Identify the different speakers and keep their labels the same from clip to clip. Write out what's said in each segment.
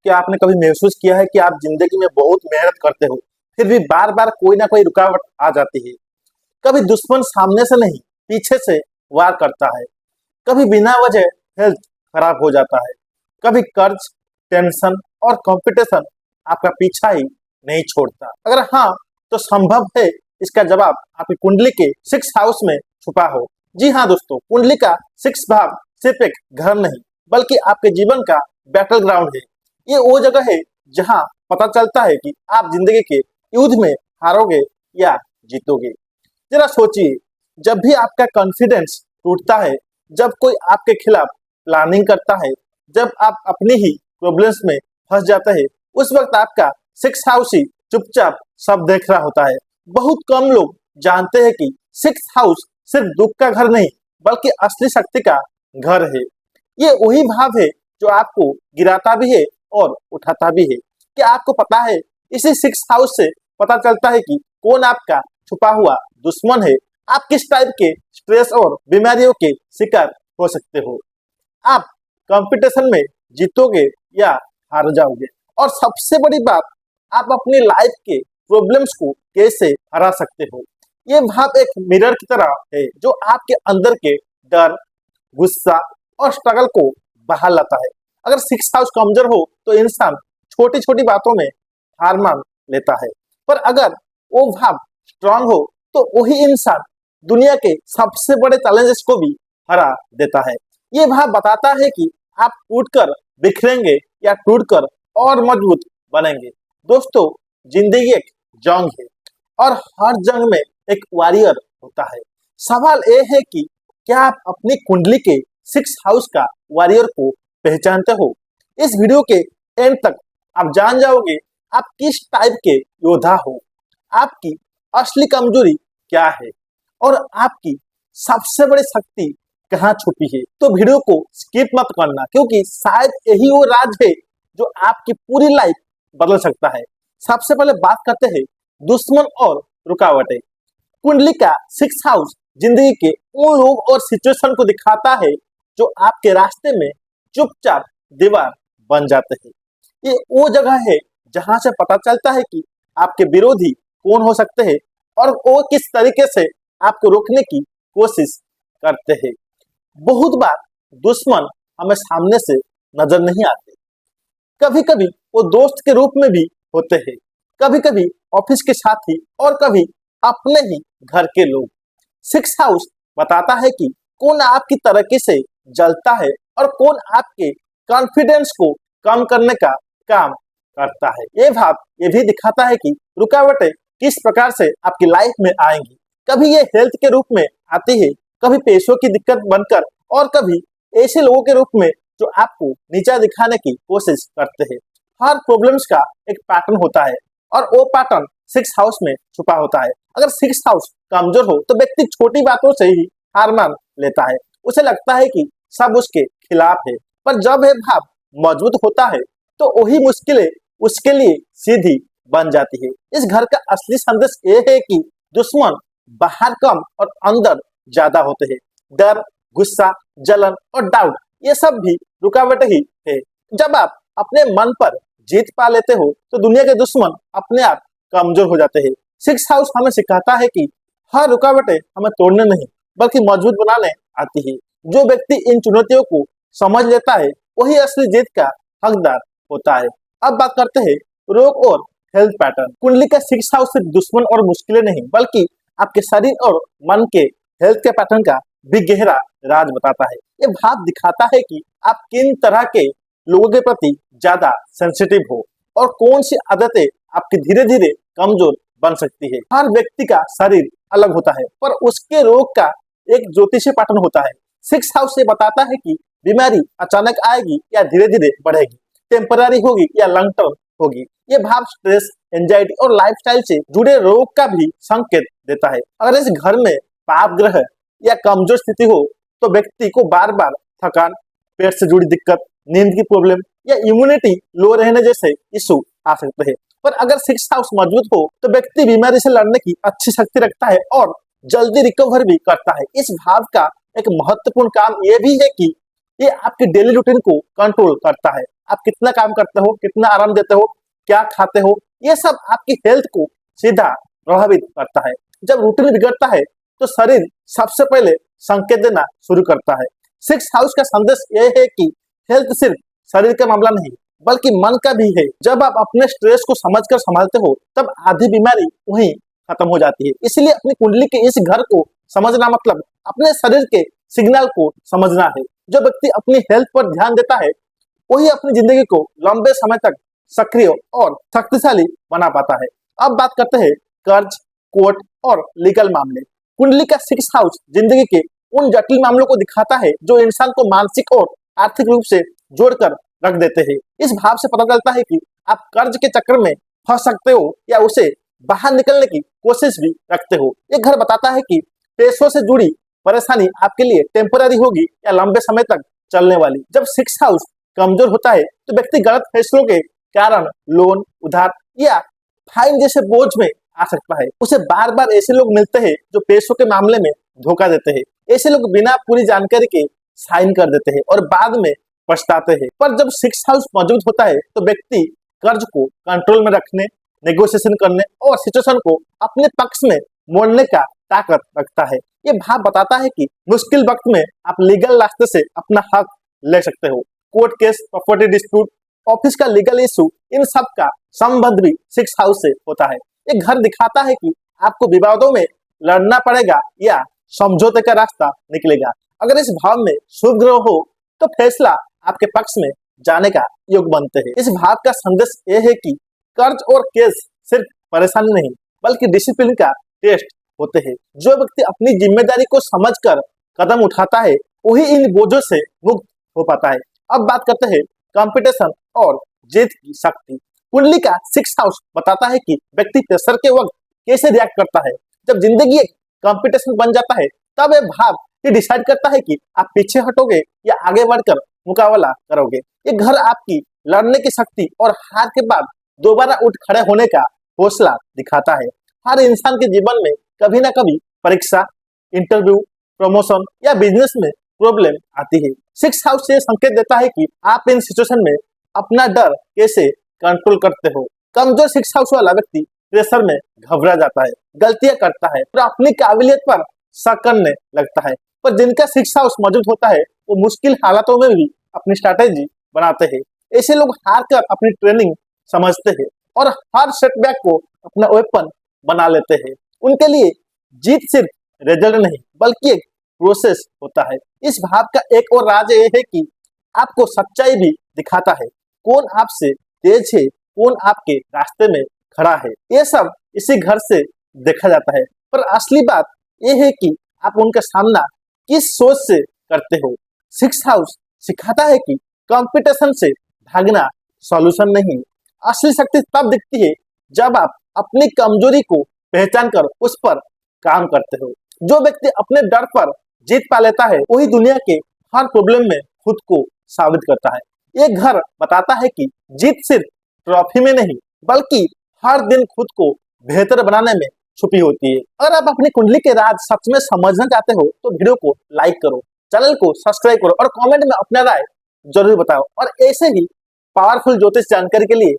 Speaker 1: क्या आपने कभी महसूस किया है कि आप जिंदगी में बहुत मेहनत करते हो, फिर भी बार बार कोई ना कोई रुकावट आ जाती है। कभी दुश्मन सामने से नहीं, पीछे से वार करता है। कभी बिना वजह हेल्थ खराब हो जाता है। कभी कर्ज, टेंशन और कंपटीशन आपका पीछा ही नहीं छोड़ता। अगर हाँ, तो संभव है इसका जवाब आपकी कुंडली के 6 हाउस में छुपा हो। जी हाँ दोस्तों, कुंडली का 6 भाव सिर्फ एक घर नहीं, बल्कि आपके जीवन का बैटल ग्राउंड है। ये वो जगह है जहाँ पता चलता है कि आप जिंदगी के युद्ध में हारोगे या जीतोगे। जरा सोचिए, जब भी आपका कॉन्फिडेंस टूटता है, जब कोई आपके खिलाफ प्लानिंग करता है, जब आप अपनी ही प्रॉब्लम्स में फंस जाते हैं, उस वक्त आपका 6 हाउस ही चुपचाप सब देख रहा होता है। बहुत कम लोग जानते हैं कि 6 हाउस सिर्फ दुख का घर नहीं, बल्कि असली शक्ति का घर है। ये वही भाव है जो आपको गिराता भी है और उठाता भी है। क्या आपको पता है, इसी 6 हाउस से पता चलता है कि कौन आपका छुपा हुआ दुश्मन है। आप किस टाइप के स्ट्रेस और बीमारियों के शिकार हो सकते हो। आप कंपटीशन में जीतोगे या हार जाओगे। और सबसे बड़ी बात, आप अपनी लाइफ के प्रॉब्लम्स को कैसे हरा सकते हो। ये भाव एक मिरर की तरह है जो आपके अंदर के डर, गुस्सा और स्ट्रगल को बाहर लाता है। अगर 6 हाउस कमजोर हो तो इंसान छोटी छोटी बातों में हार मान लेता है, पर अगर वो भाव स्ट्रांग हो तो वही इंसान दुनिया के सबसे बड़े चैलेंजेस को भी हरा देता है। ये भाव बताता है कि आप टूटकर बिखरेंगे या टूटकर और मजबूत बनेंगे। दोस्तों, जिंदगी एक जंग है और हर जंग में एक वॉरियर होता है। सवाल ये है कि क्या आप अपनी कुंडली के 6 हाउस का वॉरियर को पहचानते हो। इस वीडियो के एंड तक आप जान जाओगे आप किस टाइप के योद्धा हो, आपकी असली कमजोरी क्या है और आपकी सबसे बड़ी शक्ति कहाँ छुपी है। तो वीडियो को स्किप मत करना, क्योंकि शायद यही वो राज है जो आपकी पूरी लाइफ बदल सकता है। सबसे पहले बात करते हैं दुश्मन और रुकावटें। कुंडली का 6 हाउस जिंदगी के उन लोग और सिचुएशन को दिखाता है जो आपके रास्ते में चुपचाप दीवार बन जाते हैं। ये वो जगह है जहां से पता चलता है कि आपके विरोधी कौन हो सकते हैं और वो किस तरीके से आपको रोकने की कोशिश करते हैं। बहुत बार दुश्मन हमें सामने से नजर नहीं आते। कभी कभी वो दोस्त के रूप में भी होते हैं, कभी कभी ऑफिस के साथी और कभी अपने ही घर के लोग। 6 हाउस बताता है कि कौन आपकी तरक्की से जलता है और कौन आपके कॉन्फिडेंस को कम करने का काम करता है। ये भाव ये भी दिखाता है कि रुकावटें किस प्रकार से आपकी लाइफ में आएंगी। कभी ये हेल्थ के रूप में आती है, कभी पैसों की दिक्कत बनकर और कभी ऐसे लोगों के रूप में जो आपको नीचा दिखाने की कोशिश करते हैं। हर प्रॉब्लम्स का एक पैटर्न होता है और वो पैटर्न 6 हाउस में छुपा होता है। अगर 6 हाउस कमजोर हो तो व्यक्ति छोटी बातों से ही हार मान लेता है। उसे लगता है कि सब उसके खिलाफ है, पर जब यह भाव मजबूत होता है तो वही मुश्किलें उसके लिए सीधी बन जाती है। इस घर का असली संदेश ये है कि दुश्मन बाहर कम और अंदर ज्यादा होते हैं। डर, गुस्सा, जलन और डाउट, ये सब भी रुकावट ही है। जब आप अपने मन पर जीत पा लेते हो तो दुनिया के दुश्मन अपने आप कमजोर हो जाते हैं। 6 हाउस हमें सिखाता है कि हर रुकावटें हमें तोड़ने नहीं बल्कि मजबूत बनाने आती है। जो व्यक्ति इन चुनौतियों को समझ लेता है वही असली जीत का हकदार होता है। अब बात करते हैं रोग और हेल्थ पैटर्न। कुंडली का 6 हाउस सिर्फ दुश्मन और मुश्किलें नहीं, बल्कि आपके शरीर और मन के हेल्थ के पैटर्न का भी गहरा राज बताता है। ये भाव दिखाता है कि आप किन तरह के लोगों के प्रति ज्यादा सेंसिटिव हो और कौन सी आदतें आपकी धीरे धीरे कमजोर बन सकती है। हर व्यक्ति का शरीर अलग होता है, पर उसके रोग का एक ज्योतिषीय पैटर्न होता है। 6 हाउस से बताता है कि बीमारी अचानक आएगी या धीरे धीरे बढ़ेगी, टेम्पररी होगी या लॉन्ग टर्म होगी। ये भाव स्ट्रेस, एंजाइटी और लाइफस्टाइल से जुड़े रोग का भी संकेत देता है। अगर इस घर में पाप ग्रह या कमजोर स्थिति हो तो व्यक्ति को बार बार थकान, पेट से जुड़ी दिक्कत, नींद की प्रॉब्लम या इम्यूनिटी लो रहने जैसे इशू आ सकते हैं। पर अगर 6 हाउस मजबूत हो तो व्यक्ति बीमारी से लड़ने की अच्छी शक्ति रखता है और जल्दी रिकवर भी करता है। इस भाव का एक महत्वपूर्ण काम यह भी है कि ये आपकी डेली रूटीन को कंट्रोल करता है। आप कितना काम करते हो, कितना आराम देते हो, क्या खाते हो, ये सब आपकी हेल्थ को सीधा प्रभावित करता है। जब रूटीन बिगड़ता है तो शरीर सबसे पहले संकेत देना शुरू करता है। सिक्स हाउस का संदेश यह है कि हेल्थ सिर्फ शरीर का मामला नहीं बल्कि मन का भी है। जब आप अपने स्ट्रेस को समझकर संभालते हो तब आधी बीमारी वहीं खत्म हो जाती है। इसलिए अपनी कुंडली के इस घर को समझना मतलब अपने शरीर के सिग्नल को समझना है। जो व्यक्ति अपनी हेल्थ पर ध्यान देता है वही अपनी जिंदगी को लंबे समय तक सक्रिय और शक्तिशाली बना पाता है। अब बात करते हैं कर्ज, कोर्ट और लीगल मामले। कुंडली का सिक्स हाउस जिंदगी के उन जटिल मामलों को दिखाता है जो इंसान को मानसिक और आर्थिक रूप से जोड़कर रख देते हैं। इस भाव से पता चलता है कि आप कर्ज के चक्कर में फंस सकते हो या उसे बाहर निकलने की कोशिश भी रखते हो। ये घर बताता है कि पैसों से जुड़ी परेशानी आपके लिए टेम्पररी होगी या लंबे समय तक चलने वाली। जब सिक्स हाउस कमजोर होता है तो व्यक्ति गलत फैसलों के कारण लोन, उधार या फाइन जैसे बोझ में आ सकता है। उसे बार बार ऐसे लोग मिलते हैं जो पैसों के मामले में धोखा देते हैं। ऐसे लोग बिना पूरी जानकारी के साइन कर देते हैं और बाद में पछताते हैं। पर जब सिक्स हाउस मौजूद होता है तो व्यक्ति कर्ज को कंट्रोल में रखने, नेगोशिएशन करने और सिचुएशन को अपने पक्ष में मोड़ने का ताकत रखता है। ये भाव बताता है कि मुश्किल वक्त में आप लीगल रास्ते से अपना हक ले सकते हो। Court case, property dispute, office का लीगल इशू, इन सब का संबंध भी सिक्स हाउस से होता है। ये घर दिखाता है कि आपको विवादों में लड़ना पड़ेगा या समझौते का रास्ता निकलेगा। अगर इस भाव में शुभ ग्रह हो तो फैसला आपके पक्ष में जाने का योग बनते हैं। इस भाव का संदेश ये है कि कर्ज और केस सिर्फ परेशानी नहीं बल्कि डिसिप्लिन का टेस्ट होते हैं। जो व्यक्ति अपनी जिम्मेदारी को समझकर कदम उठाता है वही इन बोझों से मुक्त हो पाता है। अब बात करते हैं कंपटीशन और जीत की शक्ति। कुंडली का सिक्स हाउस बताता है कि व्यक्ति प्रेशर के वक्त कैसे रिएक्ट करता है। जब जिंदगी एक कंपटीशन बन जाता है तब यह भाव ये डिसाइड करता है कि आप पीछे हटोगे या आगे बढ़कर मुकाबला करोगे। ये घर आपकी लड़ने की शक्ति और हार के बाद दोबारा उठ खड़े होने का हौसला दिखाता है। हर इंसान के जीवन में कभी ना कभी परीक्षा, इंटरव्यू, प्रमोशन या बिजनेस में प्रॉब्लम आती है। सिक्स हाउस से संकेत देता है कि आप इन सिचुएशन में अपना डर कैसे कंट्रोल करते हो। कमजोर सिक्स हाउस वाला व्यक्ति प्रेशर में घबरा जाता है, गलतियां करता है और अपनी काबिलियत पर शक करने लगता है। पर जिनका सिक्स हाउस मौजूद होता है वो मुश्किल हालातों में भी अपनी स्ट्रैटेजी बनाते हैं। ऐसे लोग हार कर अपनी ट्रेनिंग समझते हैं और हर सेटबैक को अपना वेपन बना लेते हैं। उनके लिए जीत सिर्फ रिजल्ट नहीं बल्कि एक प्रोसेस होता है। इस भाव का एक और राज ये है कि आपको सच्चाई भी दिखाता है। कौन आपसे तेज है, कौन आपके रास्ते में खड़ा है, ये सब इसी घर से देखा जाता है। पर असली बात ये है कि आप उनका सामना किस सोच से करते हो। सिक्स हाउस सिखाता है कि कंपटीशन से भागना सॉल्यूशन नहीं। असली शक्ति तब दिखती है जब आप अपनी कमजोरी को पहचान कर उस पर काम करते हो। जो व्यक्ति अपने डर पर जीत पा लेता है वही दुनिया के हर प्रॉब्लम में खुद को साबित करता है। ये घर बताता है कि जीत सिर्फ ट्रॉफी में नहीं बल्कि हर दिन खुद को बेहतर बनाने में छुपी होती है। अगर आप अपनी कुंडली के राज सच में समझना चाहते हो तो वीडियो को लाइक करो, चैनल को सब्सक्राइब करो और कमेंट में अपना राय जरूर बताओ। और ऐसे ही पावरफुल ज्योतिष जानकारी के लिए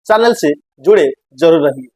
Speaker 1: चैनल से जुड़े जरूर रहिए।